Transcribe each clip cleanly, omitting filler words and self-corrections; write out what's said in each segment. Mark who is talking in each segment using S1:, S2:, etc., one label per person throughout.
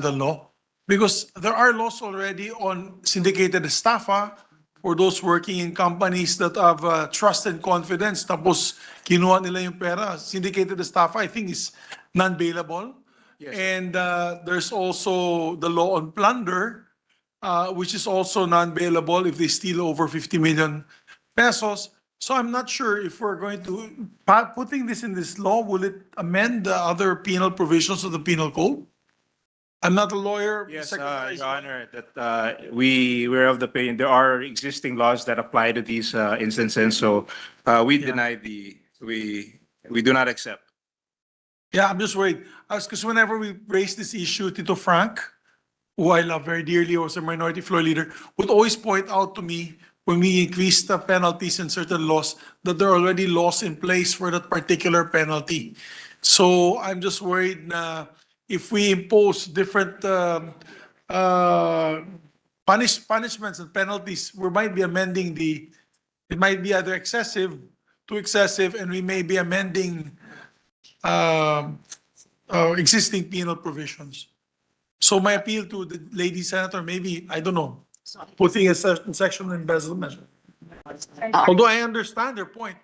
S1: the law? Because there are laws already on syndicated estafa for those working in companies that have trust and confidence. Tapos kinuha nila yung pera. Syndicated estafa, I think, is non-bailable.
S2: Yes.
S1: And there's also the law on plunder, which is also non-bailable if they steal over 50 million pesos. So I'm not sure if we're going to, putting this in this law, will it amend the other penal provisions of the penal code? I'm not a lawyer.
S2: Yes,
S1: Secretary.
S2: Your Honor, that we're of the opinion, there are existing laws that apply to these instances, so we
S1: Yeah.
S2: deny we do not accept.
S1: Yeah, I'm just worried. Because whenever we raise this issue, Tito Frank, who I love very dearly, was a minority floor leader, would always point out to me when we increase the penalties in certain laws that there are already laws in place for that particular penalty. So I'm just worried na if we impose different punishments and penalties, we might be amending it might be either too excessive, and we may be amending existing penal provisions. So my appeal to the lady senator, maybe, I don't know, putting a certain section on embezzlement. Although I understand their point.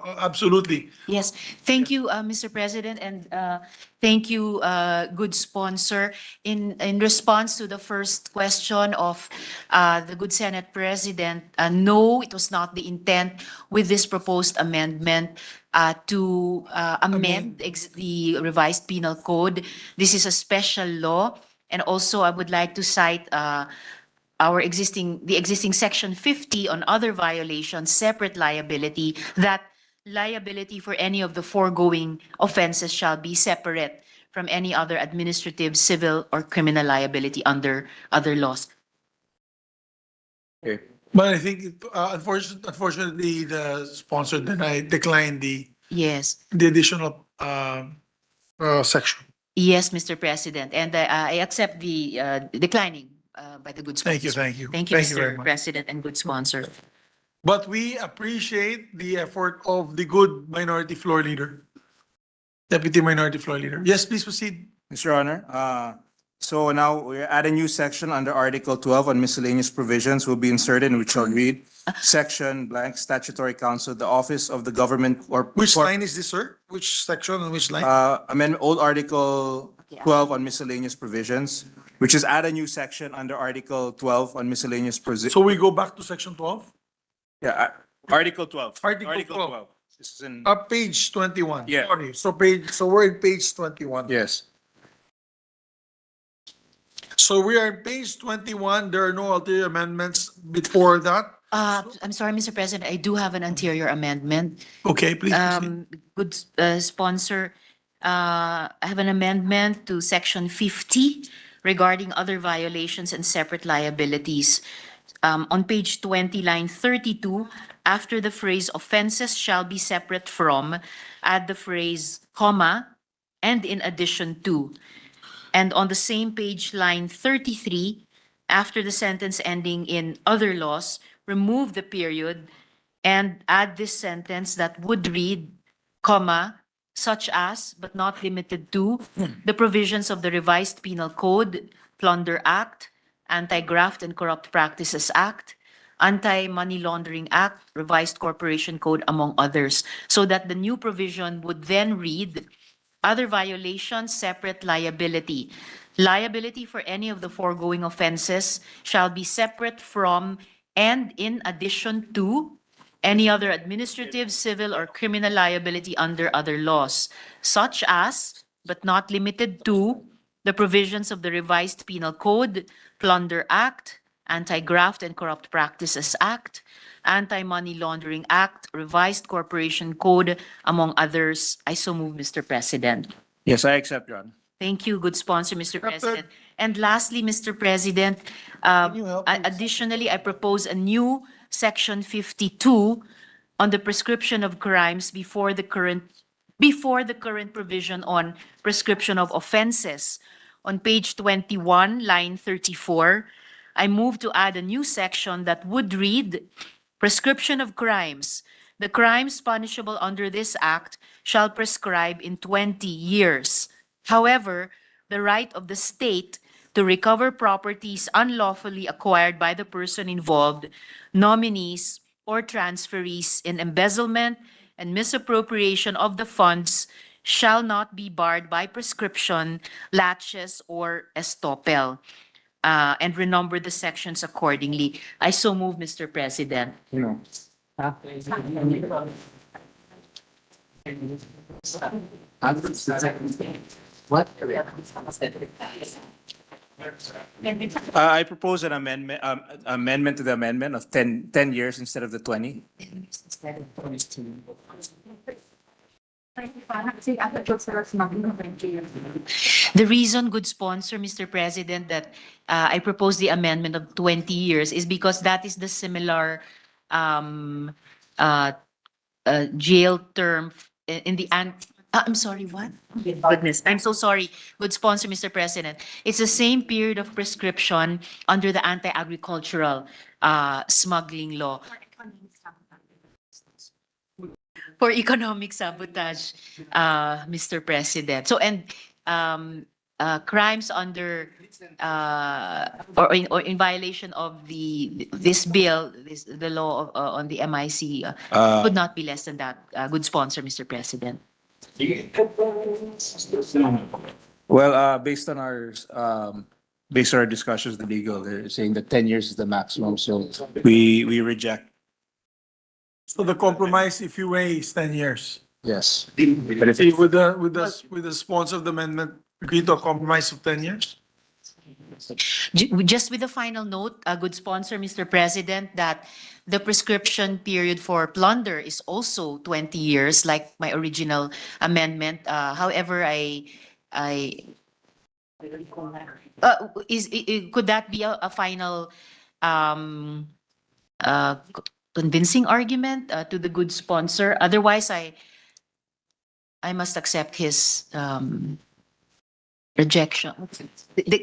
S1: Absolutely.
S3: Yes, thank you, Mr. President, and thank you, good sponsor. In response to the first question of the good Senate President, no, it was not the intent with this proposed amendment to amend the revised penal code. This is a special law, and also I would like to cite the existing section 50 on other violations, separate liability, that liability for any of the foregoing offenses shall be separate from any other administrative, civil, or criminal liability under other laws.
S2: Okay.
S1: But I think, unfortunately, the sponsor declined the
S3: Yes.
S1: additional section.
S3: Yes, Mr. President, and I accept the declining by the good sponsor.
S1: Thank you, thank you.
S3: Thank you,
S1: Thank you very
S3: Mr.
S1: much.
S3: President and good sponsor.
S1: But we appreciate the effort of the good minority floor leader, deputy minority floor leader. Yes, please proceed.
S2: Mr. Honor, so now we add a new section under Article 12 on miscellaneous provisions will be inserted, which shall read, Section blank statutory counsel, the office of the government or.
S1: Which line is this, sir? Which section and which line?
S2: Amendment, old Article 12 on miscellaneous provisions, which is add a new section under Article 12 on miscellaneous provisions.
S1: So we go back to section 12?
S2: Yeah, Article 12.
S1: Article 12.
S2: This is in,
S1: Page 21.
S2: Yeah.
S1: Sorry, so we're in page 21.
S2: yes.
S1: So we are in page 21. There are no ulterior amendments before that.
S3: I'm sorry, Mr. President, I do have an anterior amendment.
S1: Okay, please proceed.
S3: Good sponsor, I have an amendment to section 50 regarding other violations and separate liabilities. On page 20, line 32, after the phrase offenses shall be separate from, add the phrase comma, and in addition to. And on the same page, line 33, after the sentence ending in other laws, remove the period and add this sentence that would read, comma, such as, but not limited to, the provisions of the Revised Penal Code, Plunder Act, Anti-Graft and Corrupt Practices Act, Anti-Money Laundering Act, Revised Corporation Code, among others, so that the new provision would then read, other violations, separate liability. Liability for any of the foregoing offenses shall be separate from and in addition to any other administrative, civil, or criminal liability under other laws, such as, but not limited to, the provisions of the Revised Penal Code, Plunder Act, Anti-Graft and Corrupt Practices Act, Anti-Money Laundering Act, Revised Corporation Code, among others. I so move, Mr. President.
S2: Yes, I accept, Your Honor.
S3: Thank you, good sponsor, Mr.
S1: Accepted.
S3: President. And lastly, Mr. President,
S1: you help, please?
S3: additionally, I propose a new section 52 on the prescription of crimes before the current provision on prescription of offenses. On page 21, line 34, I move to add a new section that would read, prescription of crimes. The crimes punishable under this act shall prescribe in 20 years. However, the right of the state to recover properties unlawfully acquired by the person involved, nominees, or transferees in embezzlement and misappropriation of the funds shall not be barred by prescription, laches, or estoppel, and renumber the sections accordingly. I so move, Mr. President.
S2: No. I propose an amendment to the amendment of 10 years instead of the 20.
S3: The reason, good sponsor, Mr. President, that I propose the amendment of 20 years is because that is the similar um, uh, jail term in the I'm sorry, what? Goodness, I'm so sorry. Good sponsor, Mr. President. It's the same period of prescription under the anti-agricultural smuggling law. For economic sabotage, Mr. President. So, and crimes under or in violation of this bill, the law on the MIC would not be less than that. Good sponsor, Mr. President.
S2: Well, based on our discussions with the legal, they're saying that 10 years is the maximum, so we reject.
S1: So the compromise, if you may, is 10 years.
S2: Yes.
S1: But if with the sponsor of the amendment, agree to a compromise of 10 years?
S3: Just with a final note, a good sponsor, Mr. President, that the prescription period for plunder is also 20 years, like my original amendment. However, could that be a final convincing argument to the good sponsor? Otherwise, I must accept his rejection,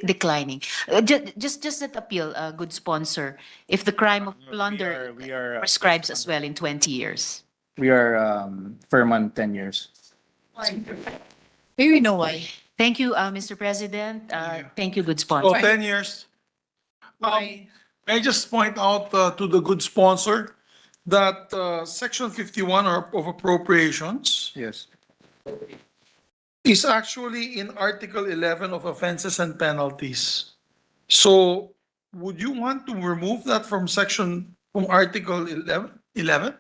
S3: declining. Just that appeal, good sponsor. If the crime of plunder
S2: We are
S3: prescribes as well in 20 years.
S2: we are firm on 10 years.
S3: Maybe we know why. Thank you, Mr. President. Thank you, good
S1: So
S3: sponsor.
S1: 10 years. May I just point out to the good sponsor that section 51 of appropriations
S2: Yes.
S1: is actually in Article 11 of offenses and penalties. So would you want to remove that from Article 11?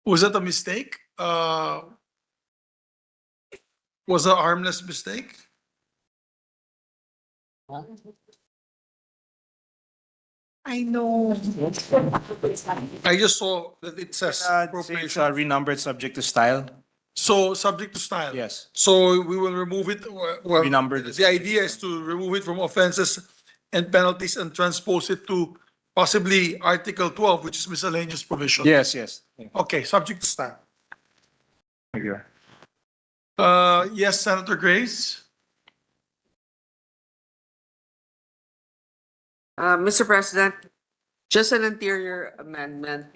S1: Was that a mistake? Was it a harmless mistake?
S4: I know.
S1: I just saw that it says
S2: It's
S1: appropriation.
S2: renumbered subject to style.
S1: So subject to style.
S2: Yes.
S1: So we will remove it. Well,
S2: Renumber this.
S1: the idea is to remove it from offenses and penalties and transpose it to possibly Article 12, which is miscellaneous provision.
S2: Yes, yes.
S1: Okay, subject to style.
S2: Thank you.
S1: Yes, Senator Grace.
S4: Mr. President, just an interior amendment.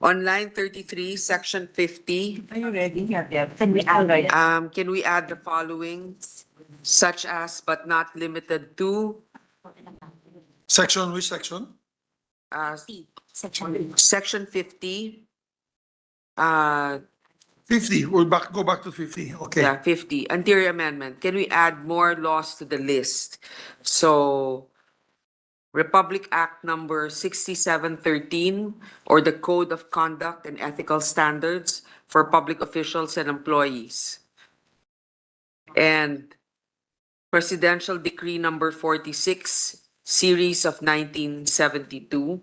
S4: On line 33, section 50.
S5: Are you ready? Yeah. Can we add?
S4: Can we add the following, such as but not limited to,
S1: Section, which section?
S4: section 50?
S1: 50, we'll go back to 50, okay.
S4: Yeah, 50, interior amendment. Can we add more laws to the list? So, Republic Act number 6713, or the Code of Conduct and Ethical Standards for Public Officials and Employees. And Presidential Decree number 46, series of 1972.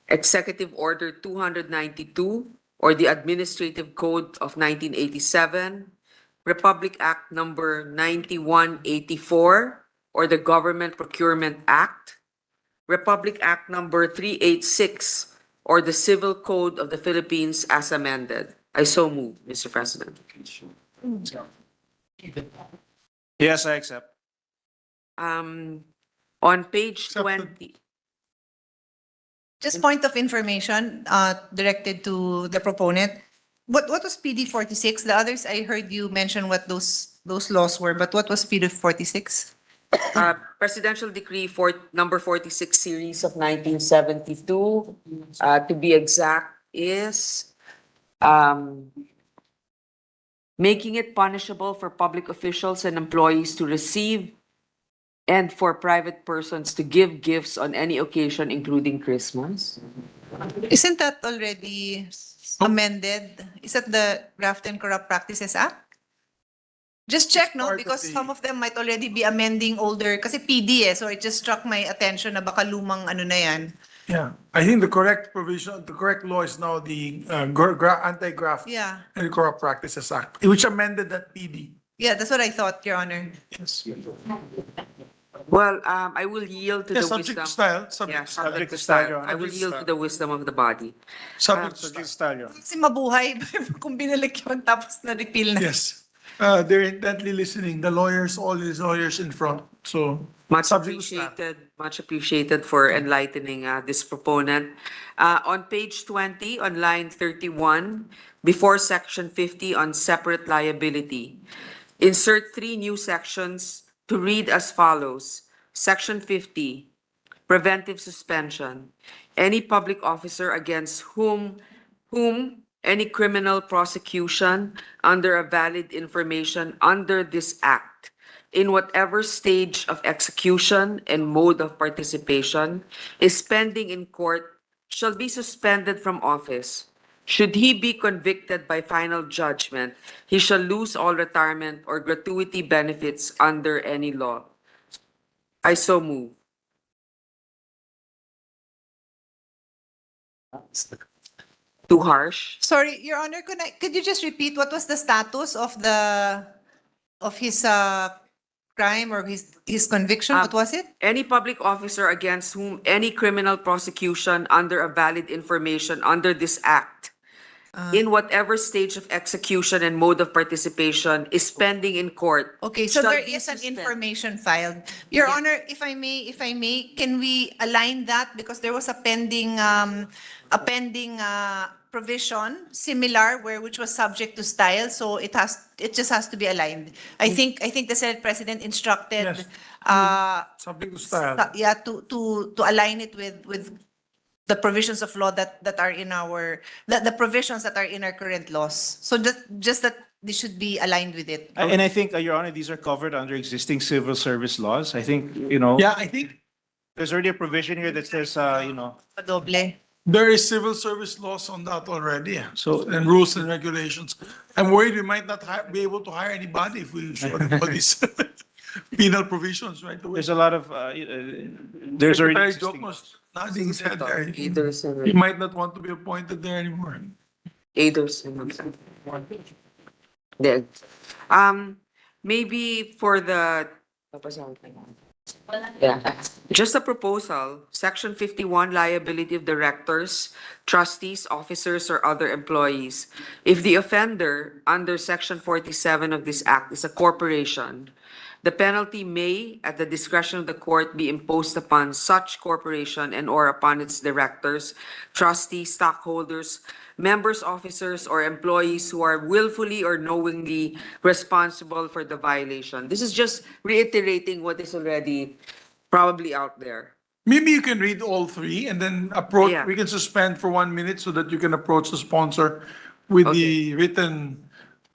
S4: Executive Order 292, or the Administrative Code of 1987, Republic Act number 9184, or the Government Procurement Act, Republic Act number 386, or the Civil Code of the Philippines as amended. I so move, Mr. President.
S2: Yes, I accept.
S4: On page
S1: Accepted.
S4: 20.
S5: Just point of information, directed to the proponent. What was PD 46? The others, I heard you mention what those laws were, but what was PD 46?
S4: Presidential Decree number 46 series of 1972, to be exact, is making it punishable for public officials and employees to receive and for private persons to give gifts on any occasion, including Christmas.
S5: Isn't that already amended? Is that the Graft and Corrupt Practices Act? Just check, no?
S1: part of
S5: Because
S1: the-
S5: some of them might already be amending older, kasi PD so it just struck my attention na baka lumang ano na yan.
S1: Yeah, I think the correct provision, the correct law is now the Anti-Graft
S5: Yeah.
S1: and Corrupt Practices Act, which amended that PD.
S5: Yeah, that's what I thought, Your Honor.
S1: Yes.
S4: Well, I will yield to
S1: Yeah,
S4: the
S1: subject to
S4: wisdom.
S1: style,
S4: Yeah,
S1: subject,
S4: subject to
S2: style,
S4: style.
S2: Your Honor.
S4: I will yield to the wisdom of the body.
S1: subject to
S2: Subject
S1: style.
S2: style, Your Honor.
S5: Kasi mabuhay kung binalik yun tapos na-repeal na.
S1: Yes, they're intently listening, the lawyers, all these lawyers in front, so.
S4: Much
S1: subject to style.
S4: much appreciated for enlightening this proponent. On page 20, on line 31, before section 50 on separate liability, insert 3 new sections to read as follows. Section 50, preventive suspension. Any public officer against whom any criminal prosecution under a valid information under this act, in whatever stage of execution and mode of participation, is pending in court, shall be suspended from office. Should he be convicted by final judgment, he shall lose all retirement or gratuity benefits under any law. I so move. Too harsh?
S5: Sorry, Your Honor, could you just repeat what was the status of his crime or his conviction? What was it?
S4: Any public officer against whom any criminal prosecution under a valid information under this act, in whatever stage of execution and mode of participation, is pending in court.
S5: Okay, so
S4: shall
S5: there
S4: be
S5: is an
S4: suspended.
S5: information filed. Your
S4: Yeah.
S5: Honor, if I may, can we align that because there was a pending provision similar which was subject to style, so it just has to be aligned. I think the Senate President instructed
S1: Yes. Subject to style.
S5: yeah, to align it with the provisions of law that are in our the provisions that are in our current laws. So just that they should be aligned with it.
S2: And I think, Your Honor, these are covered under existing civil service laws. I think,
S1: Yeah, I think
S2: there's already a provision here that says,
S5: Doble.
S1: there is civil service laws on that already,
S2: So-
S1: and rules and regulations. I'm worried we might not be able to hire anybody if we show them all these penal provisions right away.
S2: there's a lot of, there's already
S1: Secretary
S2: existing.
S1: Joknos nodding his head there.
S4: Either
S1: He might not want to be appointed there anymore.
S4: There. Maybe for the. Yeah. Just a proposal, section 51, liability of directors, trustees, officers, or other employees. If the offender under section 47 of this act is a corporation, the penalty may, at the discretion of the court, be imposed upon such corporation and or upon its directors, trustees, stockholders, members, officers, or employees who are willfully or knowingly responsible for the violation. This is just reiterating what is already probably out there.
S1: Maybe you can read all 3 and then approach,
S4: Yeah.
S1: we can suspend for 1 minute so that you can approach the sponsor with the written,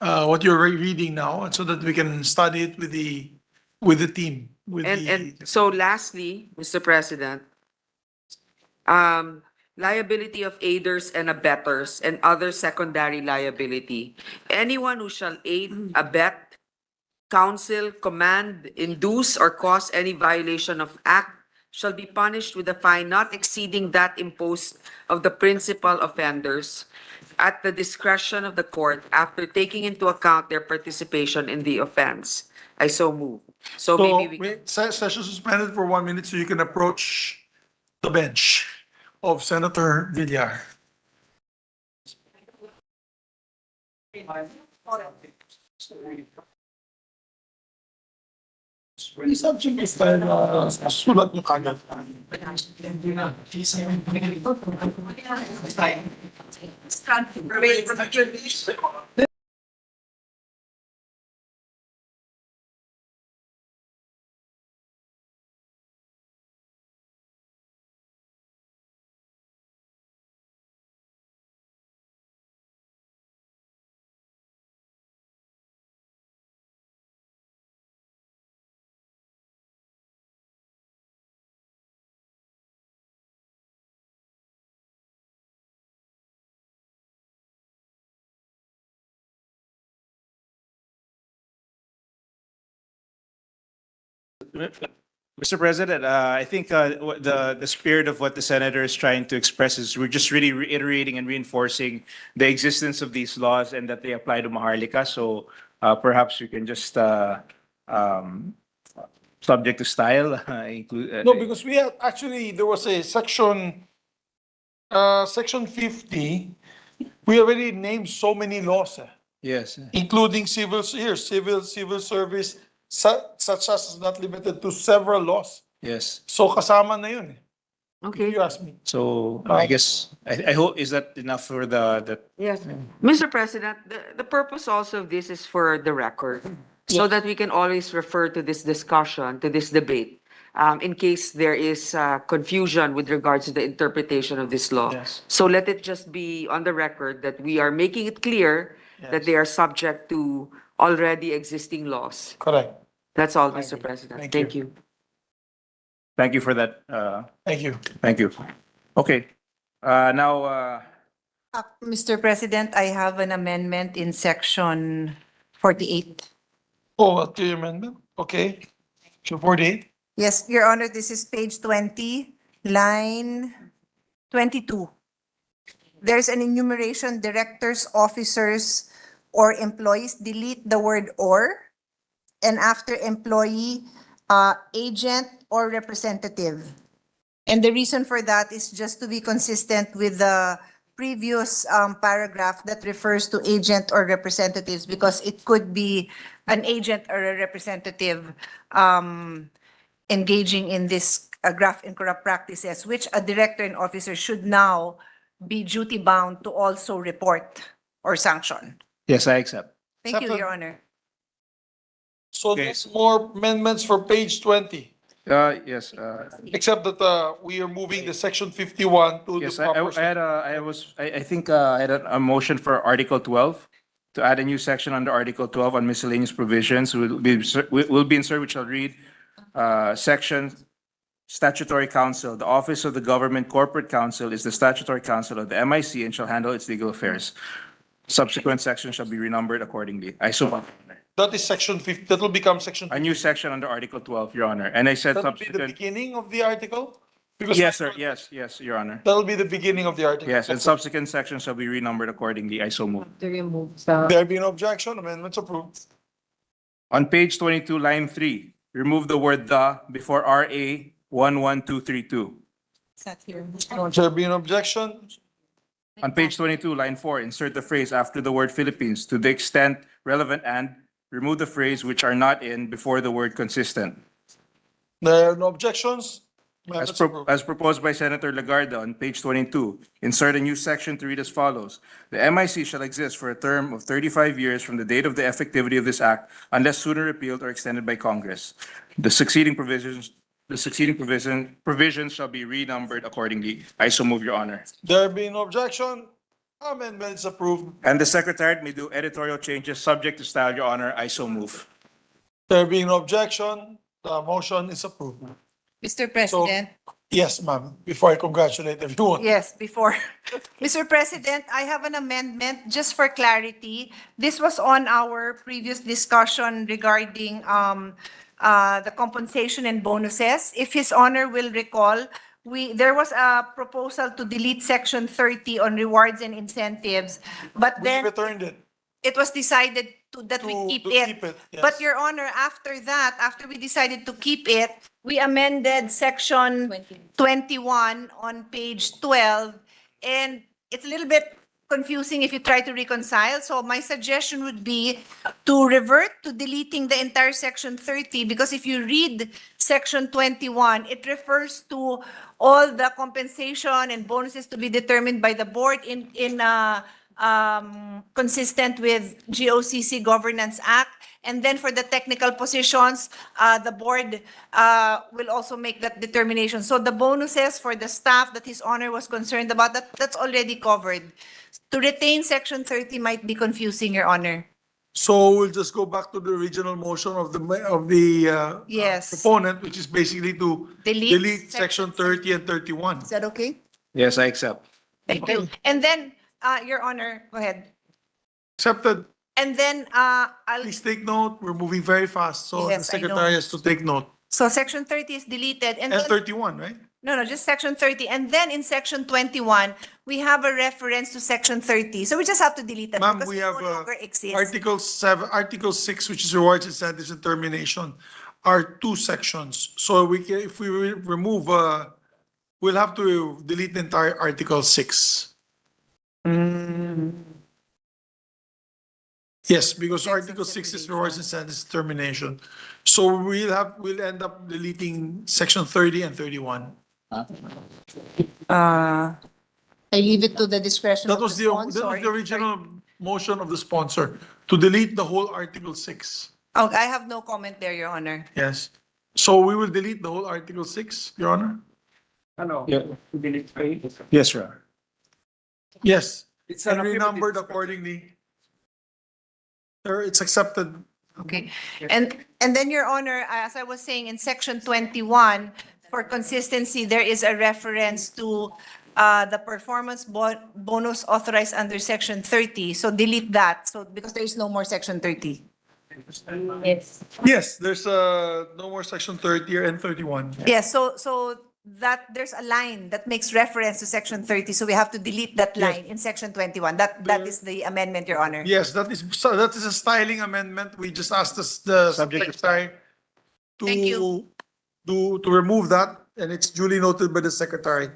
S1: what you're reading now, and so that we can study it with the team, with the.
S4: And so lastly, Mr. President, liability of aiders and abettors and other secondary liability. Anyone who shall aid, abet, counsel, command, induce, or cause any violation of act shall be punished with a fine not exceeding that imposed of the principal offenders at the discretion of the court after taking into account their participation in the offense. I so move. So maybe we.
S1: Session suspended for 1 minute so you can approach the bench of Senator Villar. Subject is sulat nyo kagad.
S2: Mr. President, I think the spirit of what the senator is trying to express is we're just really reiterating and reinforcing the existence of these laws and that they apply to Maharlika. So perhaps we can just, subject to style, include.
S1: No, because we had, actually, there was a section 50, we already named so many laws,
S2: Yes.
S1: including civil service, such as not limited to several laws.
S2: Yes.
S1: So kasama na yun, if
S4: Okay.
S1: you ask me.
S2: So I guess, I hope, is that enough for the,
S4: Yes, Mr. President, the purpose also of this is for the record, so
S1: Yes.
S4: that we can always refer to this discussion, to this debate, in case there is confusion with regards to the interpretation of this law.
S1: Yes.
S4: So let it just be on the record that we are making it clear that
S1: Yes.
S4: they are subject to already existing laws.
S1: Correct.
S4: That's all,
S1: I
S4: Mr.
S1: agree.
S4: President.
S1: Thank
S4: Thank
S1: you.
S4: you.
S2: thank you for that.
S1: Thank you.
S2: Thank you. Okay. Now,
S5: Mr. President, I have an amendment in section 48.
S1: Oh, a clear amendment, okay. So 48,
S5: Yes, Your Honor, this is page 20, line 22. There's an enumeration, directors, officers, or employees, delete the word or, and after employee, agent or representative. And the reason for that is just to be consistent with the previous paragraph that refers to agent or representatives, because it could be an agent or a representative engaging in this graft and corrupt practices, which a director and officer should now be duty bound to also report or sanction.
S2: yes, I accept.
S5: Thank you,
S1: Accepted.
S5: Your Honor.
S1: so
S2: Okay.
S1: there's more amendments for page 20,
S2: Yes,
S1: except that we are moving the section 51 to the
S2: yes,
S1: proper.
S2: I think I had a motion for Article 12 to add a new section under Article 12 on miscellaneous provisions will be inserted, which I'll read. Section Statutory Counsel. The Office of the Government Corporate Counsel is the statutory counsel of the MIC and shall handle its legal affairs. Subsequent sections shall be renumbered accordingly. I so move.
S1: That is section 50, that will become section.
S2: A new section under Article 12, Your Honor. And I said
S1: That will be the
S2: subsequent.
S1: beginning of the article? Because
S2: Yes, sir. Yes, Your Honor.
S1: That'll be the beginning of the article.
S2: Yes, and subsequent sections shall be renumbered accordingly. I so move.
S1: There be no objection, amendments approved.
S2: On page 22, line 3, remove the word "the" before RA 11232.
S5: Is that here?
S1: There be no objection,
S2: On page 22, line 4, insert the phrase after the word Philippines to the extent relevant and remove the phrase which are not in before the word consistent.
S1: there are no objections,
S2: As,
S1: amendments
S2: pro-
S1: approved.
S2: as proposed by Senator Legarda on page 22, insert a new section to read as follows. The MIC shall exist for a term of 35 years from the date of the effectivity of this act unless sooner repealed or extended by Congress. The succeeding provisions shall be renumbered accordingly. I so move, Your Honor.
S1: There be no objection, amendments approved.
S2: And the Secretariat may do editorial changes subject to style, Your Honor. I so move.
S1: There being no objection, the motion is approved.
S5: Mr. President.
S1: Yes, ma'am, before I congratulate everyone.
S5: Yes, before. Mr. President, I have an amendment just for clarity. This was on our previous discussion regarding the compensation and bonuses. If His Honor will recall, there was a proposal to delete section 30 on rewards and incentives, but
S1: We
S5: then
S1: returned it
S5: it was decided that we
S1: to
S5: keep
S1: to
S5: it.
S1: keep it. yes.
S5: But Your Honor, after that, after we decided to keep it, we amended section 21 on page 12. And it's a little bit confusing if you try to reconcile. So my suggestion would be to revert to deleting the entire section 30, because if you read section 21, it refers to all the compensation and bonuses to be determined by the board consistent with GOCC Governance Act. And then for the technical positions, the board will also make that determination. So the bonuses for the staff that His Honor was concerned about, that's already covered. To retain section 30 might be confusing, Your Honor.
S1: So we'll just go back to the original motion of the
S5: Yes.
S1: proponent, which is basically to
S5: Delete
S1: delete section 30 and 31.
S5: Is that okay?
S2: Yes, I accept.
S5: Thank you. And then, Your Honor, go ahead.
S1: Accepted.
S5: And then,
S1: Please take note, we're moving very fast, so the
S5: Yes, I know.
S1: secretary has to take note.
S5: so section 30 is deleted, and
S1: And
S5: then,
S1: 31, right?
S5: no, just section 30. And then in section 21, we have a reference to section 30. So we just have to delete that
S1: Ma'am,
S5: because
S1: we
S5: it
S1: have
S5: no longer exists.
S1: Article 6, which is rewards, incentives, and termination, are two sections. So we can, if we remove, we'll have to delete the entire Article 6. Yes, because Article 6 is rewards, incentives, termination. So we'll end up deleting section 30 and 31.
S5: I leave it to the discretion
S1: That
S5: of
S1: was
S5: the
S1: the,
S5: sponsor.
S1: that was the original motion of the sponsor, to delete the whole Article 6.
S5: Oh, I have no comment there, Your Honor.
S1: Yes. So we will delete the whole Article 6, Your Honor?
S2: Yes, Your Honor.
S1: Yes.
S6: It's
S1: And
S6: an
S1: renumbered accordingly. Sir, it's accepted.
S5: Okay. And then, Your Honor, as I was saying, in section 21, for consistency, there is a reference to the performance bonus authorized under section 30. So delete that. So because there is no more section 30.
S1: Yes, there's no more section 30 and 31.
S5: Yes, so that there's a line that makes reference to section 30. So we have to delete that
S1: Yes.
S5: line in section 21. That is the amendment, Your Honor.
S1: Yes, that is a styling amendment. We just asked the
S2: Subject to-
S1: secretary
S5: Thank you.
S1: to remove that, and it's duly noted by the secretary.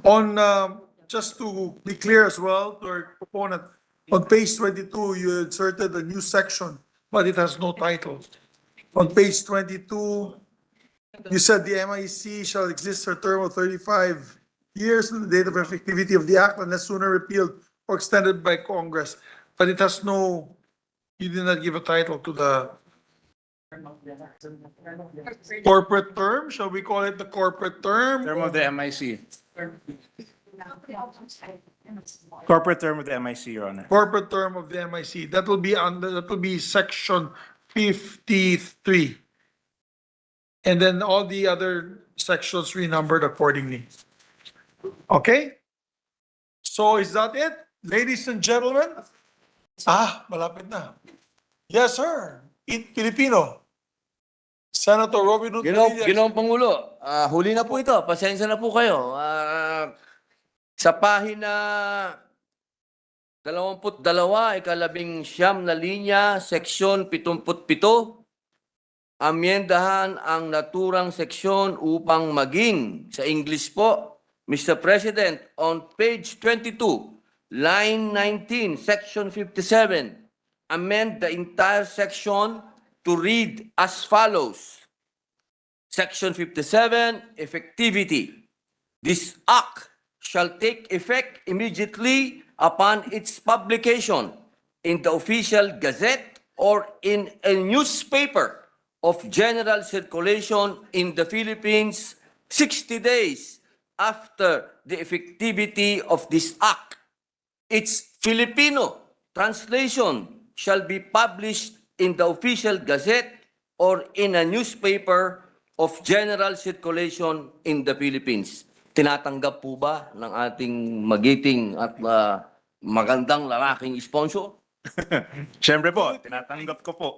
S1: On, just to be clear as well to our proponent, on page 22, you inserted a new section, but it has no title. On page 22, you said the MIC shall exist for a term of 35 years from the date of effectivity of the act unless sooner repealed or extended by Congress. But it has no, you did not give a title to the corporate term. Shall we call it the corporate term?
S2: Term of the MIC. Corporate term of the MIC, Your Honor.
S1: Corporate term of the MIC. That will be section 53. And then all the other sections renumbered accordingly. Okay? So is that it, ladies and gentlemen? Malapit na. Yes, sir. Eat Filipino. Senator Robin Hood Padilla.
S6: Ginoong Pangulo, huli na po ito. Pasensya na po kayo. Sa pahina 22, ika-19 na linya, seksyon 77, amyendahan ang naturang seksyon upang maging, sa English po, Mr. President, on page 22, line 19, section 57, amend the entire section to read as follows. Section 57, Effectivity. This act shall take effect immediately upon its publication in the official gazette or in a newspaper of general circulation in the Philippines 60 days after the effectivity of this act. Its Filipino translation shall be published in the official gazette or in a newspaper of general circulation in the Philippines. Tinatanggap po ba ng ating magiting at magandang lalaking sponsor?
S2: Siyempre po, tinatanggap ko po.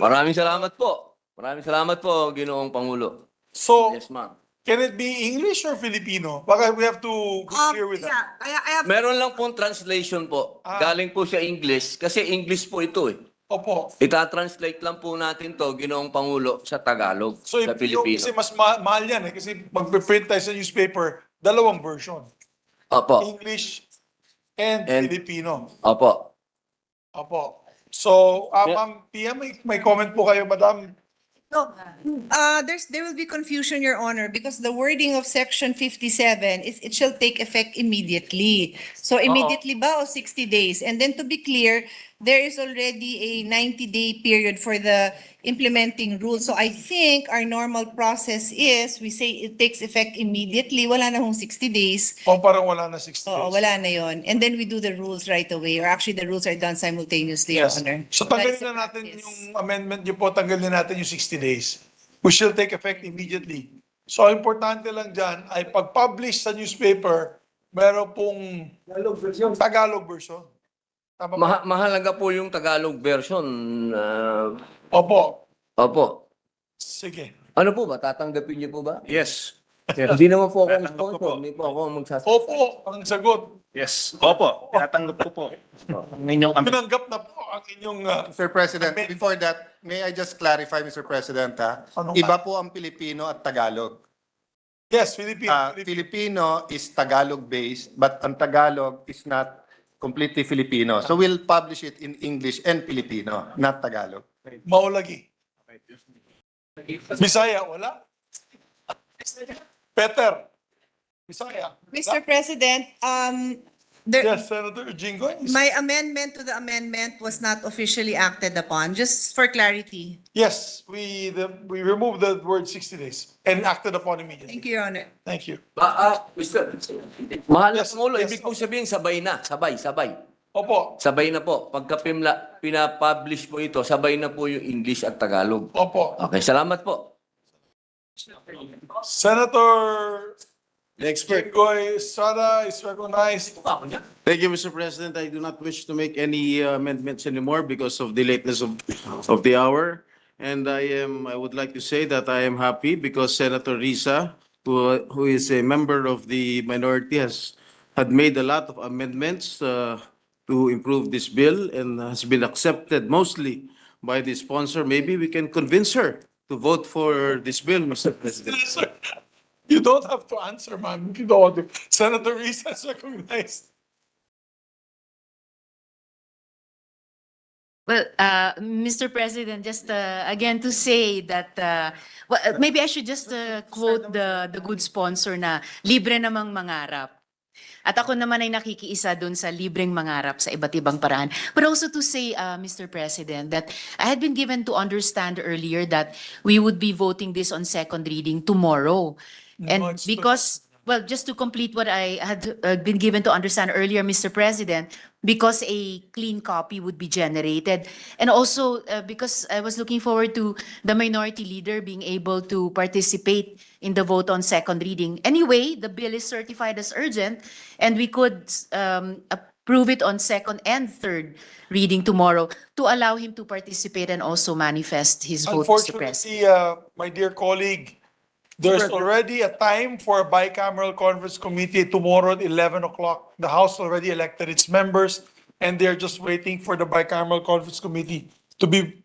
S6: Maraming salamat po. Maraming salamat po, Ginoong Pangulo.
S1: So,
S6: Yes, ma'am.
S1: can it be English or Filipino? Baka we have to be clear with that.
S5: Yeah, I have.
S6: Meron lang pong translation po. Galing po sa English. Kasi English po ito eh.
S1: Opo.
S6: Itatranslate lang po natin to, Ginoong Pangulo, sa Tagalog,
S1: So,
S6: sa Pilipino.
S1: kasi mas mahal yan eh. Kasi magpe-print tayo sa newspaper, dalawang version.
S6: Opo.
S1: English and
S6: And-
S1: Filipino.
S6: Opo.
S1: Opo. So,
S6: Yeah.
S1: Ma'am Pia, may comment po kayo, Madam?
S5: No, there will be confusion, Your Honor, because the wording of section 57 is it shall take effect immediately. So immediately ba o 60 days? And then to be clear, there is already a 90-day period for the implementing rules. So I think our normal process is we say it takes effect immediately. Wala na hong 60 days.
S1: O parang wala na 60
S5: Oo,
S1: days?
S5: wala na yon. And then we do the rules right away. Or actually, the rules are done simultaneously, Your
S1: Yes.
S5: Honor.
S1: So
S5: That
S1: tanggalin
S5: is the
S1: na natin
S5: practice.
S1: yung amendment niyo po, tanggalin na natin yung 60 days. We shall take effect immediately. So, ang importante lang dyan ay pag-publish sa newspaper, meron pong Tagalog version. Tama ba?
S6: Mahalaga po yung Tagalog version.
S1: Opo.
S6: Opo.
S1: Sige.
S6: Ano po ba? Tatanggapin niyo po ba?
S2: Yes. Yes.
S6: Hindi naman po akong
S2: Tatanggap ko
S6: sponsor.
S2: po.
S6: Hindi po ako magsasabi.
S1: Opo, ang sagot.
S2: Yes. Opo, tinatanggap ko po. Ang inyong
S1: Pinanggap na po ang inyong
S7: Mr. President,
S1: Amendment.
S7: before that, may I just clarify, Mr. President,
S1: Ano nga?
S7: Iba po ang Pilipino at Tagalog.
S1: yes, Filipino.
S7: Filipino is Tagalog-based, but ang Tagalog is not completely Filipino. So we'll publish it in English and Filipino, not Tagalog.
S1: Maulagi. Bisaya, wala? Peter. Bisaya.
S5: Mr. President,
S1: Yes, Senator Jinggoy.
S5: my amendment to the amendment was not officially acted upon, just for clarity.
S1: Yes, we removed the word 60 days and acted upon immediately.
S5: Thank you, Your Honor.
S1: Thank you.
S6: Mr. Mahal na
S1: Yes,
S6: Pangulo,
S1: yes.
S6: ibig kong sabihin sabay na. Sabay.
S1: Opo,
S6: Sabay na po. Pagka pinapublish po ito, sabay na po yung English at Tagalog.
S1: opo.
S6: Okay, salamat po.
S1: Senator
S8: The expert.
S1: Jinggoy Estrada is recognized.
S8: Thank you, Mr. President. I do not wish to make any amendments anymore because of the lateness of the hour. And I would like to say that I am happy because Senator Risa, who is a member of the minority, had made a lot of amendments to improve this bill and has been accepted mostly by the sponsor. Maybe we can convince her to vote for this bill, Mr. President.
S1: Sir, you don't have to answer, ma'am, if you don't want to. Senator Risa is recognized.
S3: Well, Mr. President, just again to say that, well, maybe I should just quote the good sponsor na libre namang mangarap. At ako naman ay nakikiisa dun sa libreng mangarap sa iba't ibang paraan. But also to say, Mr. President, that I had been given to understand earlier that we would be voting this on second reading tomorrow.
S1: No,
S3: And
S1: it's
S3: because, well, just to complete what I had been given to understand earlier, Mr. President, because a clean copy would be generated. And also because I was looking forward to the minority leader being able to participate in the vote on second reading. Anyway, the bill is certified as urgent and we could approve it on second and third reading tomorrow to allow him to participate and also manifest his vote, Mr. President.
S1: Unfortunately, my dear colleague, there's already a time for a bicameral conference committee tomorrow at 11 o'clock. The House already elected its members, and they're just waiting for the bicameral conference committee to be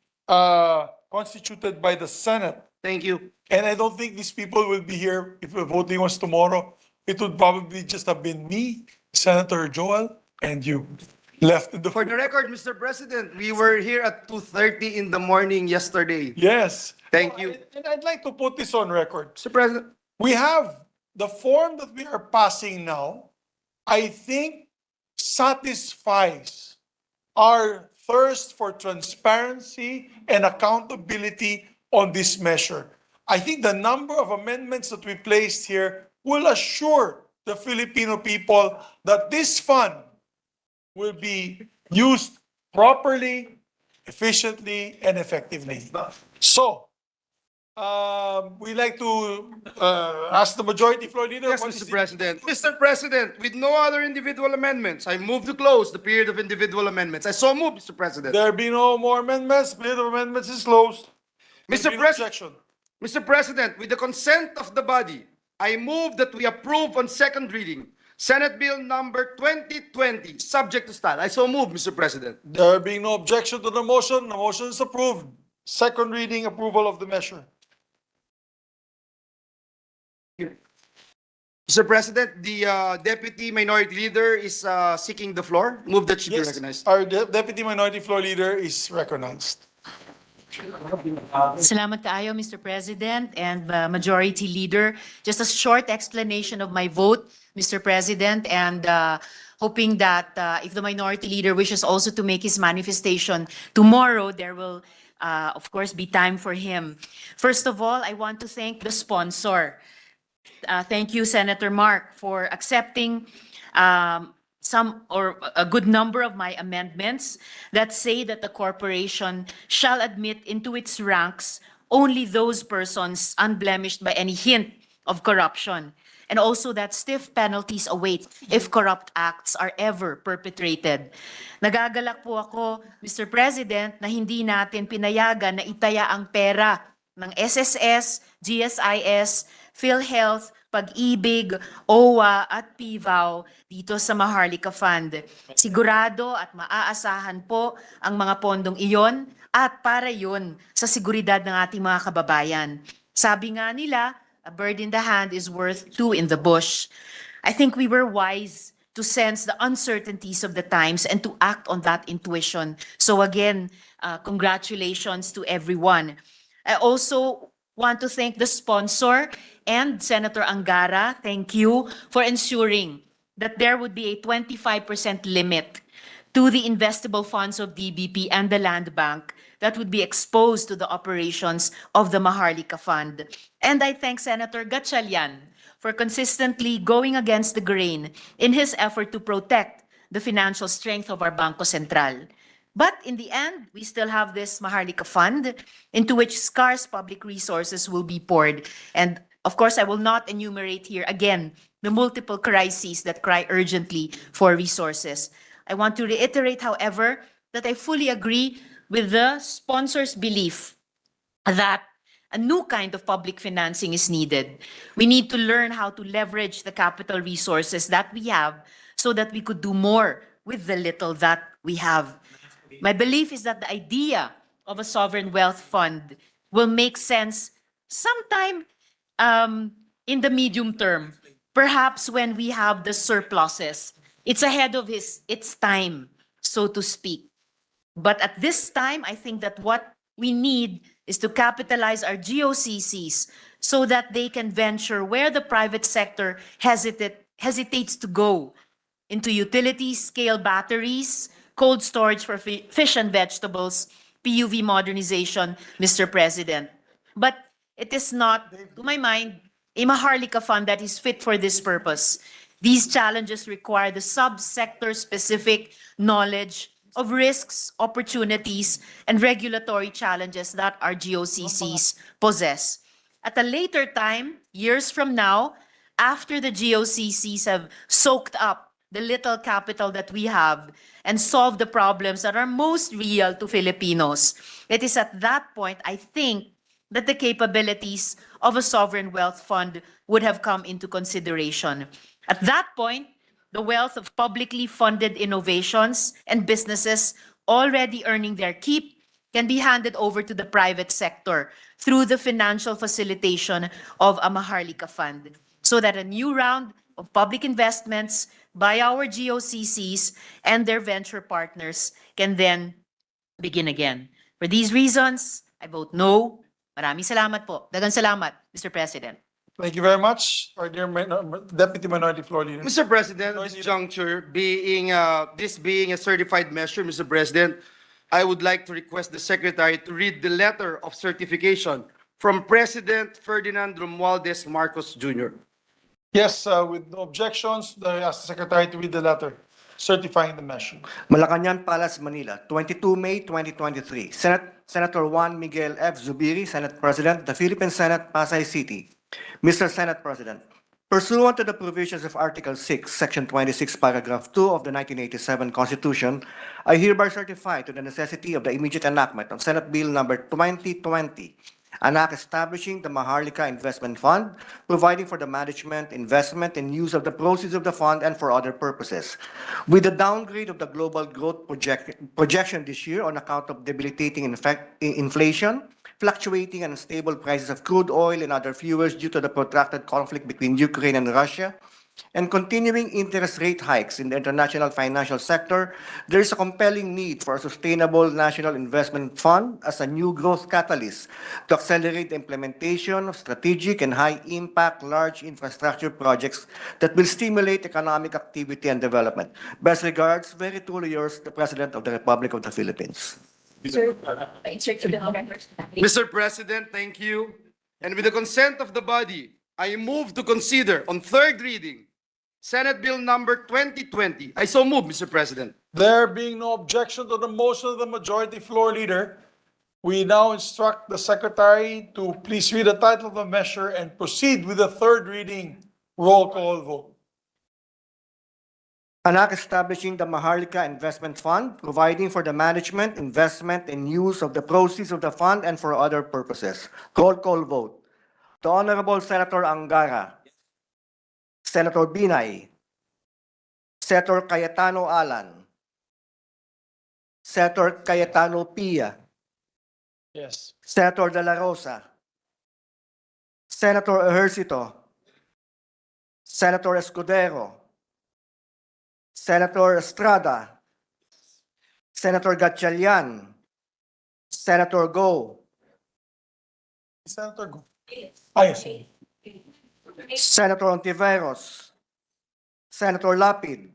S1: constituted by the Senate.
S8: Thank you.
S1: And I don't think these people will be here if the voting was tomorrow. It would probably just have been me, Senator Joel, and you left in the.
S9: For the record, Mr. President, we were here at 2:30 in the morning yesterday.
S1: Yes.
S9: Thank you.
S1: And I'd like to put this on record.
S9: Mr. President,
S1: We have the form that we are passing now, I think satisfies our thirst for transparency and accountability on this measure. I think the number of amendments that we placed here will assure the Filipino people that this fund will be used properly, efficiently, and effectively. So, we like to ask the majority floor leader.
S9: yes,
S1: what is
S9: Mr.
S1: it?
S9: President. Mr. President, with no other individual amendments, I move to close the period of individual amendments. I so move, Mr. President.
S1: There be no more amendments. Period of amendments is closed.
S9: Mr.
S1: There be no
S9: President,
S1: objection.
S9: Mr. President, with the consent of the body, I move that we approve on second reading Senate Bill number 2020, subject to style. I so move, Mr. President.
S1: There being no objection to the motion is approved. Second reading approval of the measure.
S9: Mr. President, the Deputy Minority Leader is seeking the floor. Move that she be
S1: Yes,
S9: recognized.
S1: our Deputy Minority Floor Leader is recognized.
S3: Salamat kaayo, Mr. President and Majority Leader. Just a short explanation of my vote, Mr. President, and hoping that if the Minority Leader wishes also to make his manifestation tomorrow, there will, of course, be time for him. First of all, I want to thank the sponsor. Thank you, Senator Mark, for accepting some or a good number of my amendments that say that the corporation shall admit into its ranks only those persons unblemished by any hint of corruption, and also that stiff penalties await if corrupt acts are ever perpetrated. Nagagalak po ako, Mr. President, na hindi natin pinayagan na itaya ang pera ng SSS, GSIS, PhilHealth, Pag-ibig, OWA at PIVAW dito sa Maharlika Fund. Sigurado at maaasahan po ang mga pondong iyon at para yun sa seguridad ng ating mga kababayan. Sabi nga nila, a bird in the hand is worth two in the bush. I think we were wise to sense the uncertainties of the times and to act on that intuition. So again, congratulations to everyone. I also want to thank the sponsor and Senator Angara. Thank you for ensuring that there would be a 25% limit to the investable funds of DBP and the Land Bank that would be exposed to the operations of the Maharlika Fund. And I thank Senator Gatchalian for consistently going against the grain in his effort to protect the financial strength of our Bangko Sentral. But in the end, we still have this Maharlika Fund into which scarce public resources will be poured. And of course, I will not enumerate here again the multiple crises that cry urgently for resources. I want to reiterate, however, that I fully agree with the sponsor's belief that a new kind of public financing is needed. We need to learn how to leverage the capital resources that we have so that we could do more with the little that we have. My belief is that the idea of a sovereign wealth fund will make sense sometime in the medium term, perhaps when we have the surpluses. It's ahead of its time, so to speak. But at this time, I think that what we need is to capitalize our GOCCs so that they can venture where the private sector hesitates to go, into utility scale batteries, cold storage for fish and vegetables, PUV modernization, Mr. President. But it is not, to my mind, a Maharlika Fund that is fit for this purpose. These challenges require the sub-sector specific knowledge of risks, opportunities, and regulatory challenges that our GOCCs possess. At a later time, years from now, after the GOCCs have soaked up the little capital that we have and solve the problems that are most real to Filipinos, it is at that point, I think, that the capabilities of a sovereign wealth fund would have come into consideration. At that point, the wealth of publicly funded innovations and businesses already earning their keep can be handed over to the private sector through the financial facilitation of a Maharlika Fund, so that a new round of public investments by our GOCCs and their venture partners can then begin again. For these reasons, I vote no. Maraming salamat po. Dagang salamat, Mr. President.
S1: Thank you very much, our dear Deputy Minority Floor Leader.
S9: Mr. President, at this juncture, this being a certified measure, Mr. President, I would like to request the Secretary to read the letter of certification from President Ferdinand Romualdez Marcos Jr.
S1: Yes, with no objections, I ask the Secretary to read the letter certifying the measure.
S10: Malacañang Palace, Manila, 22 May 2023. Senator Juan Miguel F. Zubiri, Senate President, the Philippine Senate, Pasay City. Mr. Senate President, pursuant to the provisions of Article 6, Section 26, Paragraph 2 of the 1987 Constitution, I hereby certify to the necessity of the immediate enactment of Senate Bill number 2020, an act establishing the Maharlika Investment Fund, providing for the management, investment, and use of the proceeds of the fund and for other purposes. With the downgrade of the global growth projection this year on account of debilitating inflation, fluctuating and unstable prices of crude oil and other fuels due to the protracted conflict between Ukraine and Russia, and continuing interest rate hikes in the international financial sector, there is a compelling need for a sustainable national investment fund as a new growth catalyst to accelerate the implementation of strategic and high-impact large infrastructure projects that will stimulate economic activity and development. Best regards, very truly yours, the President of the Republic of the Philippines.
S9: Mr. President, thank you. And with the consent of the body, I move to consider on third reading Senate Bill number 2020. I so move, Mr. President.
S1: There being no objection to the motion of the majority floor leader, we now instruct the secretary to please read the title of the measure and proceed with the third reading. Roll call vote.
S10: An act establishing the Maharlika Investment Fund, providing for the management, investment, and use of the proceeds of the fund and for other purposes. Roll call vote. The Honorable Senator Angara, Senator Binay, Senator Cayetano Alan, Senator Cayetano Pia,
S1: Yes.
S10: Senator De La Rosa, Senator Ejercito, Senator Escudero, Senator Estrada, Senator Gatchalian, Senator Go,
S1: Senator Go. Ah, yes.
S10: Senator Ontiveros, Senator Lapid,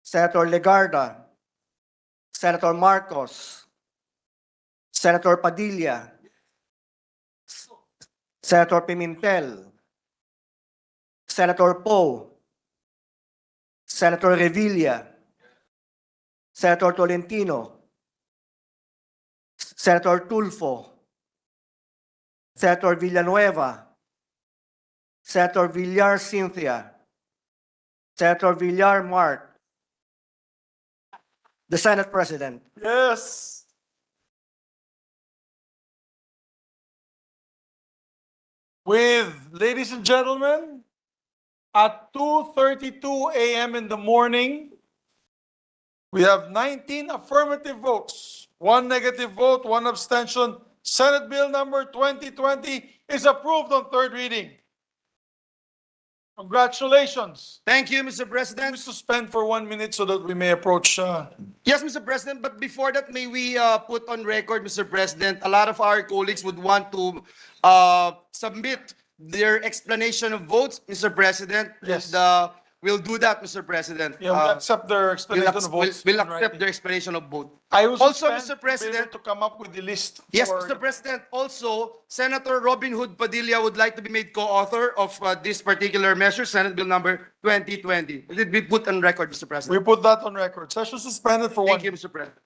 S10: Senator Legarda, Senator Marcos, Senator Padilla, Senator Pimentel, Senator Poe, Senator Revilla, Senator Tolentino, Senator Tulfo, Senator Villanueva, Senator Villar Cynthia, Senator Villar Mark, the Senate President.
S1: Yes. With, ladies and gentlemen, at 2:32 a.m. in the morning, we have 19 affirmative votes, 1 negative vote, 1 abstention. Senate Bill number 2020 is approved on third reading. Congratulations.
S9: Thank you, Mr.
S1: Can
S9: President.
S1: we suspend for 1 minute so that we may approach?
S9: Yes, Mr. President, but before that, may we put on record, Mr. President, a lot of our colleagues would want to submit their explanation of votes, Mr. President.
S1: Yes.
S9: And we'll do that, Mr. President.
S1: Yeah, we'll accept their explanation of votes.
S9: We'll
S1: in
S9: accept
S1: writing.
S9: their explanation of vote.
S1: I will
S9: Also,
S1: suspend
S9: Mr.
S1: to be able
S9: President.
S1: to come up with the list.
S9: Yes,
S1: for-
S9: Mr. President. Also, Senator Robin Hood Padilla would like to be made co-author of this particular measure, Senate Bill number 2020. Will it be put on record, Mr.
S1: We
S9: President?
S1: put that on record. Session suspended for 1
S9: Thank you, Mr. President.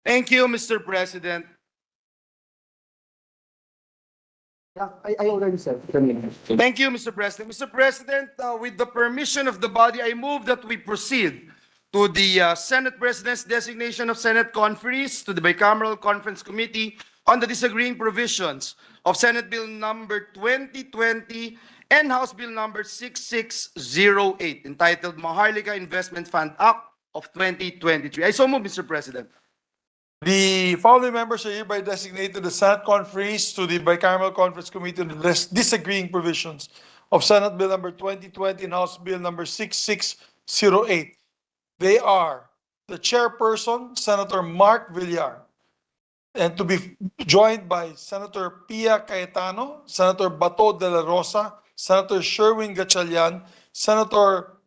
S9: Thank you, Mr. President.
S11: I already said. Kanina.
S9: Thank you, Mr. President. Mr. President, with the permission of the body, I move that we proceed to the Senate President's designation of Senate conferees to the Bicameral Conference Committee on the disagreeing provisions of Senate Bill number 2020 and House Bill number 6608, entitled Maharlika Investment Fund Act of 2023. I so move, Mr. President.
S1: The following members are hereby designated to the Senate conferees to the Bicameral Conference Committee on the disagreeing provisions of Senate Bill number 2020 and House Bill number 6608. They are the chairperson, Senator Mark Villar, and to be joined by Senator Pia Cayetano, Senator Bato de la Rosa, Senator Sherwin Gatchalian, Senator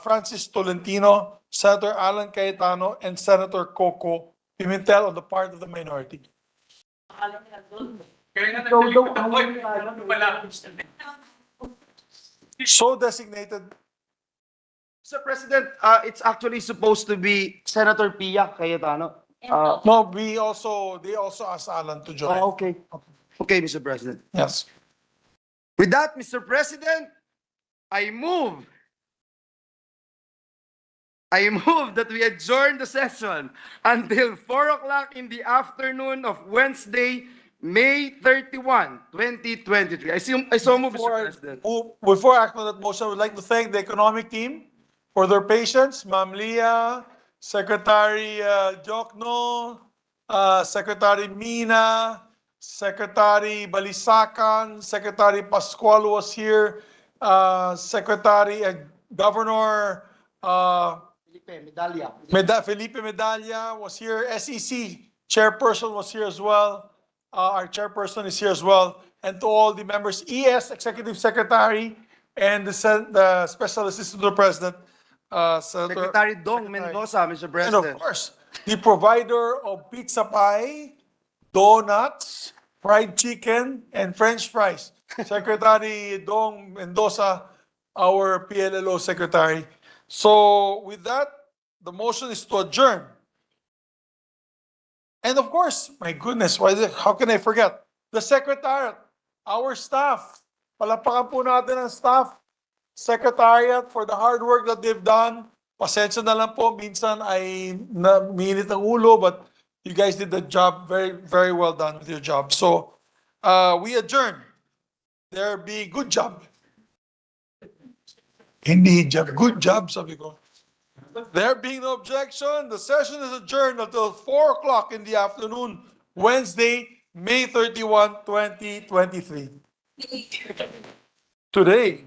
S1: Francis Tolentino, Senator Alan Cayetano, and Senator Coco Pimentel on the part of the minority. So designated.
S9: Mr. President, it's actually supposed to be Senator Pia Cayetano.
S1: No, they also asked Alan to join.
S9: Okay. Okay, Mr. President.
S1: Yes.
S9: With that, Mr. President, I move that we adjourn the session until 4 o'clock in the afternoon of Wednesday, May 31, 2023. I so move, Mr. President.
S1: Before I act on that motion, I would like to thank the economic team for their patience. Ma'am Leah, Secretary Jokno, Secretary Mina, Secretary Balisacan, Secretary Pascual was here, Secretary Governor Felipe Medalla was here, SEC Chairperson was here as well, our Chairperson is here as well, and to all the members, ES Executive Secretary, and the Special Assistant to the President,
S9: Secretary Dong Mendoza, Mr.
S1: and
S9: President.
S1: of course, the provider of pizza pie, donuts, fried chicken, and French fries, Secretary Dong Mendoza, our PLLO Secretary. So with that, the motion is to adjourn. And of course, my goodness, how can I forget? The Secretariat, our staff. Palapakan po natin ang staff. Secretariat for the hard work that they've done. Pasensya na lang po, minsan ay minit ang ulo, but you guys did the job very, very well done with your job. So, we adjourn. There be good job. Hindi job, good job, sabi ko. There being no objection, the session is adjourned until 4 o'clock in the afternoon, Wednesday, May 31, 2023. Today.